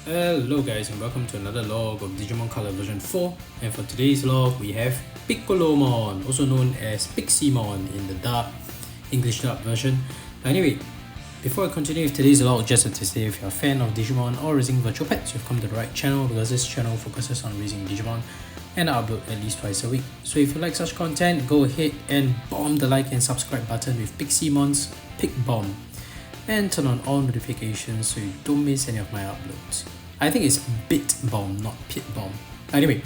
Hello guys and welcome to another log of Digimon Color version 4, and for today's log we have Piccolomon, also known as Piximon in the dub, English dub version. Anyway, before I continue with today's log, just to say if you're a fan of Digimon or raising virtual pets, you've come to the right channel because this channel focuses on raising Digimon and I upload at least twice a week. So if you like such content, go ahead and bomb the like and subscribe button with Piximon's Pick Bomb and turn on all notifications so you don't miss any of my uploads. I think it's Bit Bomb, not Pit Bomb. Anyway,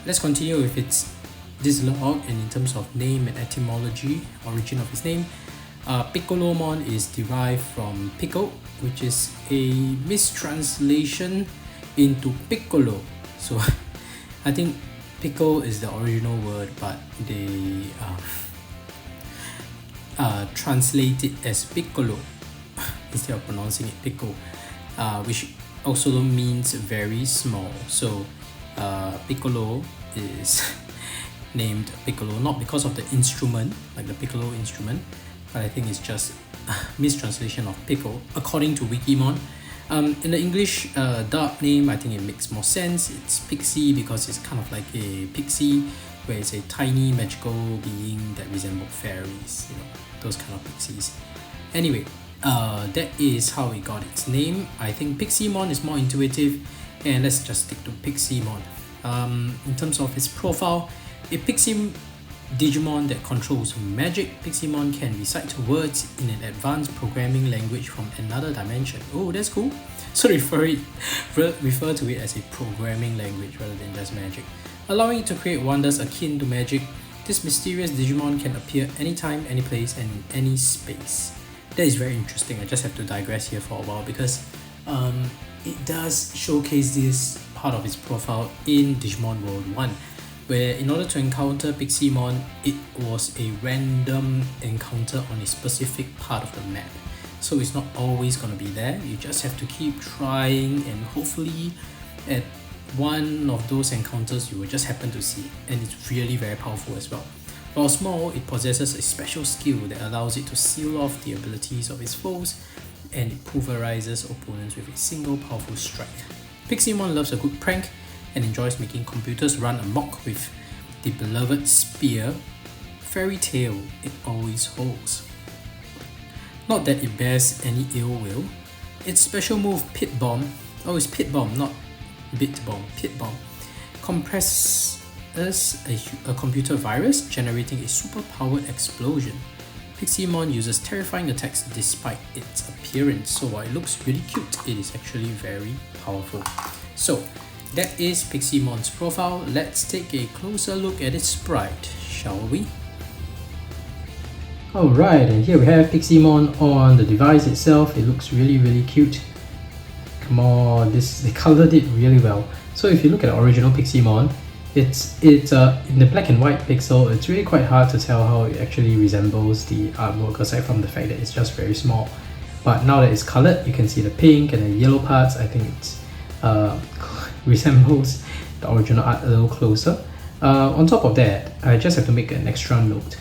let's continue with this log, and in terms of name and etymology, origin of his name, Piccolomon is derived from Pickle, which is a mistranslation into Piccolo. So I think Pickle is the original word, but they translate it as Piccolo instead of pronouncing it Pickle, which also means very small. So Piccolo is named Piccolo not because of the instrument, like the piccolo instrument, but I think it's just a mistranslation of pickle according to Wikimon. In the English dub name, I think it makes more sense. It's Pixie because it's kind of like a pixie, where it's a tiny magical being that resembles fairies, those kind of pixies. Anyway, that is how it got its name. I think Piximon is more intuitive, and let's just stick to Piximon. In terms of its profile, a Pixie Digimon that controls magic. Piximon can recite words in an advanced programming language from another dimension. Oh, that's cool. So refer to it as a programming language rather than just magic, allowing it to create wonders akin to magic. This mysterious Digimon can appear anytime, any place, and in any space. That is very interesting. I just have to digress here for a while because it does showcase this part of its profile in Digimon World 1, where in order to encounter Piximon, it was a random encounter on a specific part of the map. So it's not always going to be there. You just have to keep trying, and hopefully at one of those encounters you will just happen to see it, and it's really very powerful as well. While small, it possesses a special skill that allows it to seal off the abilities of its foes, and it pulverizes opponents with a single powerful strike. Piximon loves a good prank and enjoys making computers run amok with the beloved spear, fairy tale it always holds. Not that it bears any ill will. Its special move Pit Bomb, it's Pit Bomb, not Bit Bomb, Pit Bomb, compresses a computer virus, generating a super-powered explosion. Piximon uses terrifying attacks despite its appearance, so while it looks really cute, it is actually very powerful. So that is Piximon's profile. Let's take a closer look at its sprite, shall we? Alright, and here we have Piximon on the device itself. It looks really cute. Come on, they colored it really well. So if you look at the original Piximon, it's in the black and white pixel. It's really quite hard to tell how it actually resembles the artwork, aside from the fact that it's just very small. But now that it's colored, you can see the pink and the yellow parts. I think it resembles the original art a little closer. On top of that, I just have to make an extra note.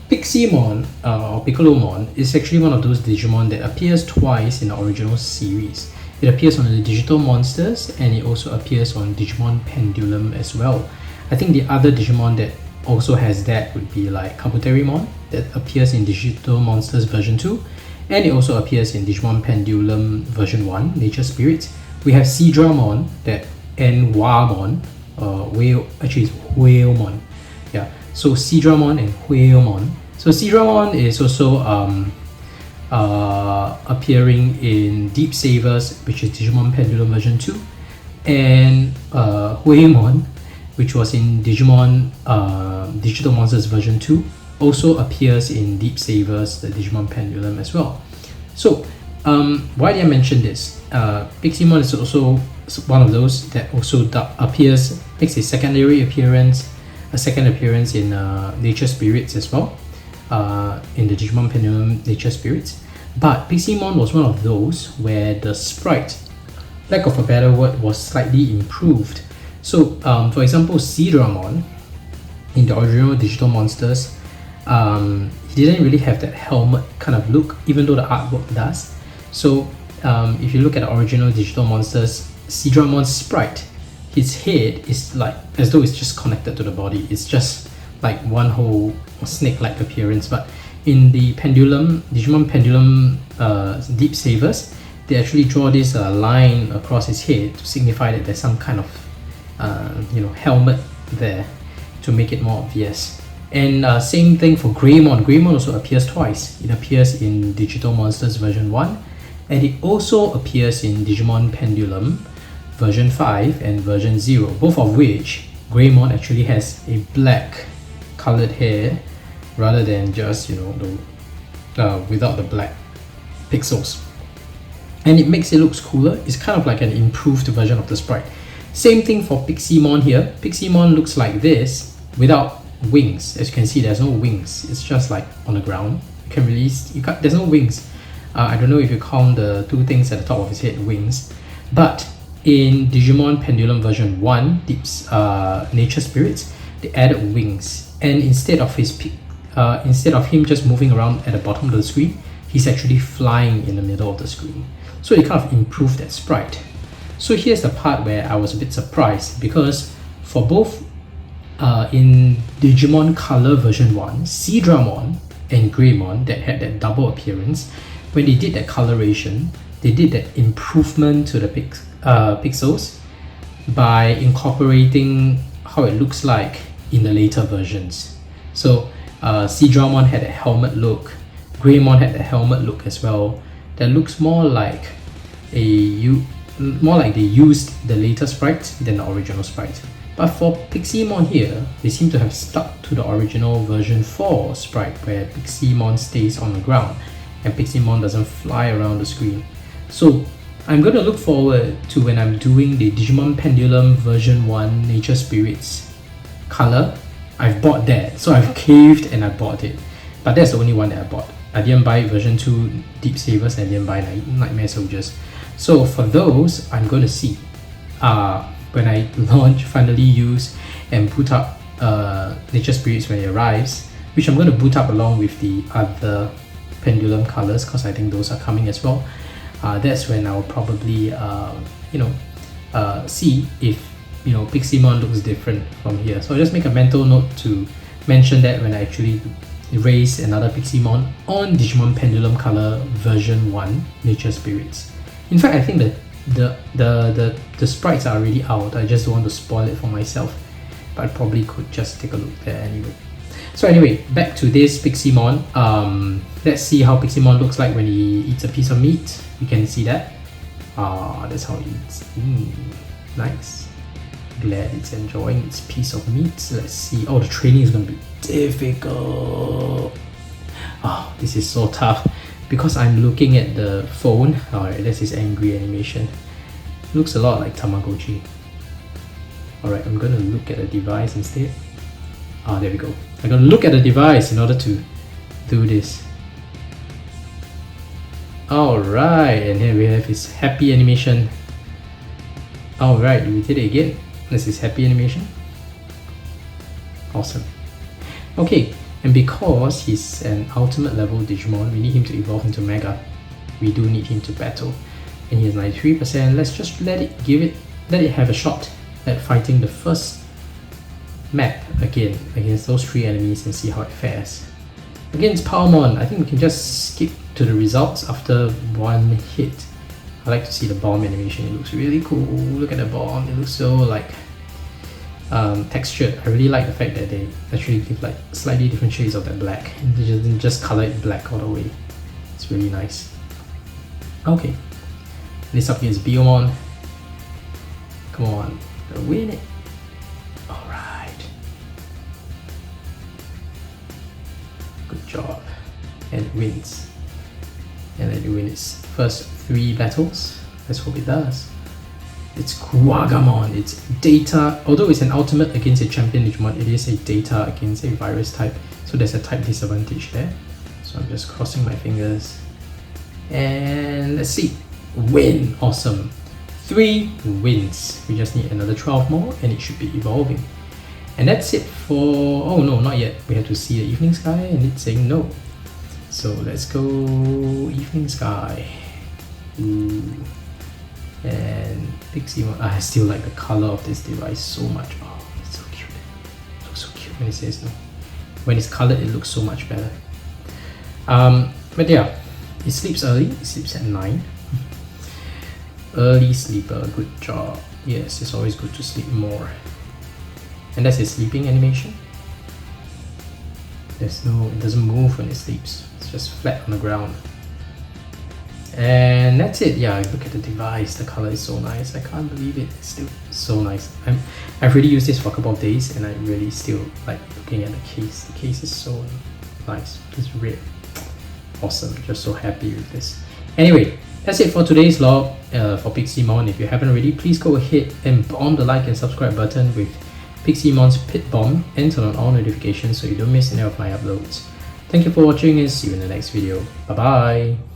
Piximon or Piccolomon is actually one of those Digimon that appears twice in the original series. It appears on the Digital Monsters, and it also appears on Digimon Pendulum as well. I think the other Digimon that also has that would be like Kabuterimon, that appears in Digital Monsters version 2, and it also appears in Digimon Pendulum version 1, Nature Spirit. We have Seadramon and Wamon, actually it's Whalemon. Yeah, so Seadramon and Whalemon. So Seadramon is also appearing in Deep Savers, which is Digimon Pendulum version 2, and Whalemon, which was in Digimon Digital Monsters version 2, also appears in Deep Savers, the Digimon Pendulum as well. So why did I mention this? Piximon is also one of those that also makes a second appearance in Nature Spirits as well, in the Digimon Pendulum Nature Spirits. But Piximon was one of those where the sprite, lack of a better word, was slightly improved. So for example, Seadramon in the original Digital Monsters, he didn't really have that helmet kind of look, even though the artwork does. So if you look at the original Digital Monsters Itsudemo sprite, his head is like as though it's just connected to the body. It's just like one whole snake-like appearance. But in the Digimon Pendulum Deep Savers, they actually draw this line across his head to signify that there's some kind of helmet there to make it more obvious. And same thing for Greymon. Greymon also appears twice. It appears in Digital Monsters version 1, and it also appears in Digimon Pendulum version 5 and version 0, both of which Greymon actually has a black colored hair rather than just without the black pixels. And it makes it look cooler. It's kind of like an improved version of the sprite. Same thing for Piximon here. Piximon looks like this without wings. As you can see, there's no wings. It's just like on the ground. There's no wings. I don't know if you count the two things at the top of his head wings. But in Digimon Pendulum version 1, Nature Spirits, they added wings. And instead of him just moving around at the bottom of the screen, he's actually flying in the middle of the screen. So it kind of improved that sprite. So here's the part where I was a bit surprised, because for both in Digimon Color version 1, Itsudemo and Greymon that had that double appearance, when they did that coloration, they did that improvement to the pixels by incorporating how it looks like in the later versions. So Itsudemo had a helmet look, Greymon had a helmet look as well. That looks more like they used the later sprites than the original sprite. But for Piximon here, they seem to have stuck to the original version 4 sprite, where Piximon stays on the ground and Piximon doesn't fly around the screen. So I'm going to look forward to when I'm doing the Digimon Pendulum version 1 Nature Spirits color. I've bought that, so I've caved and I bought it. But that's the only one that I bought. I didn't buy version 2 Deep Savers, and I didn't buy Nightmare Soldiers. So for those, I'm going to see when I finally use and boot up Nature Spirits when it arrives, which I'm going to boot up along with the other Pendulum colors, because I think those are coming as well. That's when I'll probably see if Piximon looks different from here. So I'll just make a mental note to mention that when I actually raise another Piximon on Digimon Pendulum Color version 1 Nature Spirits. In fact, I think that the sprites are already out. I just don't want to spoil it for myself, but I probably could just take a look there anyway. So anyway, back to this Piximon. Let's see how Piximon looks like when he eats a piece of meat. You can see that. That's how he eats. Nice. Glad it's enjoying its piece of meat. Let's see. Oh, the training is going to be difficult. Oh, this is so tough because I'm looking at the phone. Alright, this is angry animation. Looks a lot like Tamagotchi. Alright, I'm going to look at the device instead. There we go. I'm going to look at the device in order to do this. Alright, and here we have his happy animation. Alright, we did it again. This is happy animation. Awesome. Okay, and because he's an ultimate level Digimon, we need him to evolve into Mega. We do need him to battle. And he has 93%. Let's just let it have a shot at fighting the first map again against those 3 enemies and see how it fares. Against Piccolomon, I think we can just skip to the results after one hit. I like to see the bomb animation. It looks really cool. Look at the bomb. It looks so like textured. I really like the fact that they actually give like slightly different shades of that black. They didn't just color it black all the way. It's really nice. Okay, this up against Biomon. Come on, gotta win it. All right. Good job. And it wins. And then it wins its first 3 battles. Let's hope it does. It's Kuwagamon. It's data. Although it's an ultimate against a champion Digimon, it is a data against a virus type. So there's a type disadvantage there. So I'm just crossing my fingers. And let's see. Win. Awesome. 3 wins. We just need another 12 more and it should be evolving. And that's it for... Oh no, not yet. We have to see the Evening Sky and it's saying no. So let's go Evening Sky. Ooh. And Piximon, I still like the color of this device so much. Oh, it's so cute. It looks so cute when it says no. When it's colored, it looks so much better. But yeah, it sleeps early. It sleeps at 9. Early sleeper, good job. Yes, it's always good to sleep more. And that's its sleeping animation. It doesn't move when it sleeps. It's just flat on the ground. And that's it. Yeah, look at the device. The color is so nice. I can't believe it. It's still so nice. I've already used this for a couple of days, and I really still like looking at the case. The case is so nice. It's red. Awesome. Just so happy with this. Anyway, that's it for today's log for Piximon. If you haven't already, please go ahead and bomb the like and subscribe button with Piximon's Pit Bomb and turn on all notifications so you don't miss any of my uploads. Thank you for watching and see you in the next video. Bye bye!